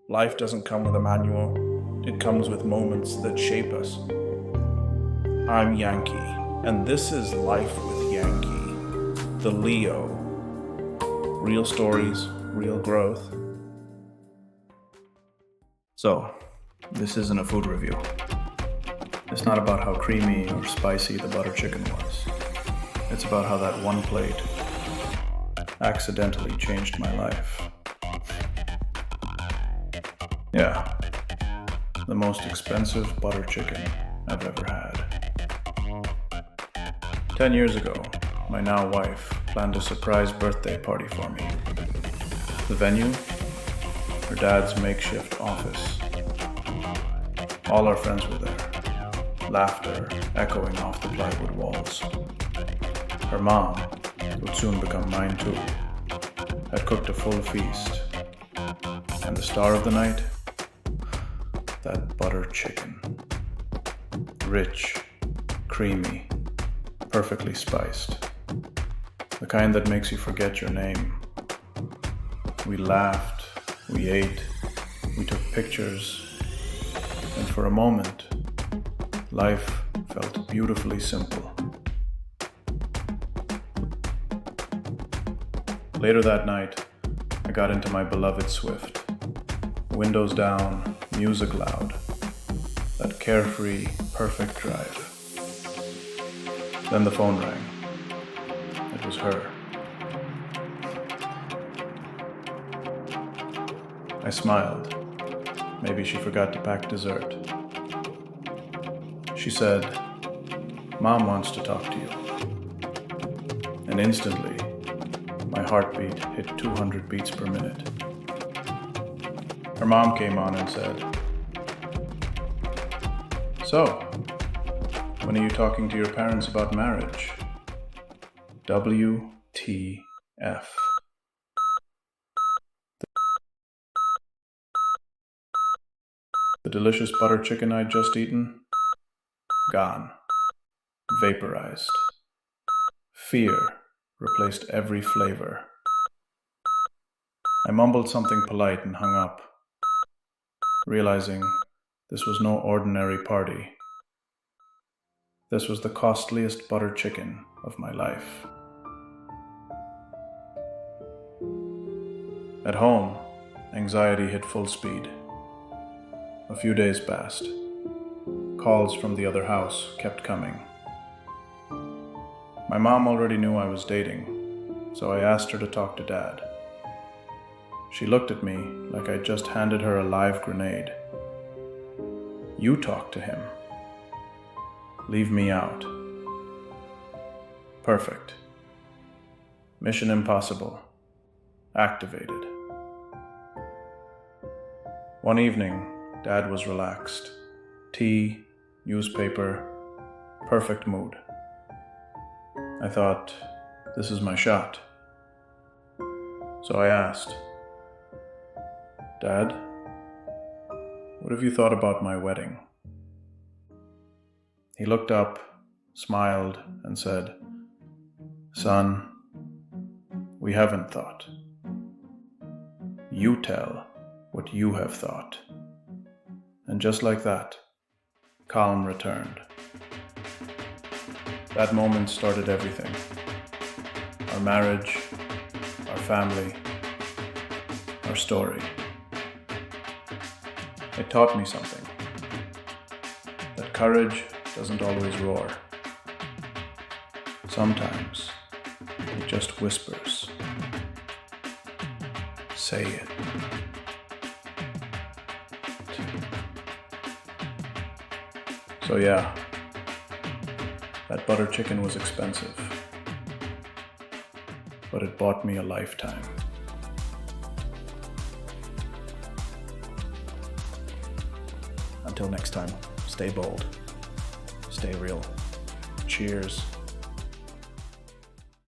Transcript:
Life doesn't come with a manual, it comes with moments that shape us. I'm Yankee, and this is Life with Yankee, the Leo. Real stories, real growth. So, this isn't a food review. It's not about how creamy or spicy the butter chicken was. It's about how that one plate accidentally changed my life. Yeah, the most expensive butter chicken I've ever had. 10 years ago, my now wife planned a surprise birthday party for me. The venue? Her dad's makeshift office. All our friends were there, laughter echoing off the plywood walls. Her mom, who would soon become mine too, had cooked a full feast. And the star of the night? That butter chicken. Rich, creamy, perfectly spiced. The kind that makes you forget your name. We laughed, we ate, we took pictures, and for a moment, life felt beautifully simple. Later that night, I got into my beloved Swift. Windows down, music loud. That carefree, perfect drive. Then the phone rang. It was her. I smiled. Maybe she forgot to pack dessert. She said, "Mom wants to talk to you." And instantly, my heartbeat hit 200 beats per minute. Her mom came on and said, "So, when are you talking to your parents about marriage?" WTF. The delicious butter chicken I'd just eaten? Gone. Vaporized. Fear replaced every flavor. I mumbled something polite and hung up, realizing this was no ordinary party. This was the costliest butter chicken of my life. At home, anxiety hit full speed. A few days passed. Calls from the other house kept coming. My mom already knew I was dating, so I asked her to talk to Dad. She looked at me like I'd just handed her a live grenade. "You talk to him. Leave me out." Perfect. Mission impossible. Activated. One evening, Dad was relaxed. Tea, newspaper, perfect mood. I thought, this is my shot. So I asked, "Dad, what have you thought about my wedding?" He looked up, smiled, and said, "Son, we haven't thought. You tell what you have thought." And just like that, calm returned. That moment started everything. Our marriage, our family, our story. It taught me something. That courage doesn't always roar. Sometimes it just whispers. Say it. So yeah, that butter chicken was expensive, but it bought me a lifetime. Until next time, stay bold, stay real. Cheers.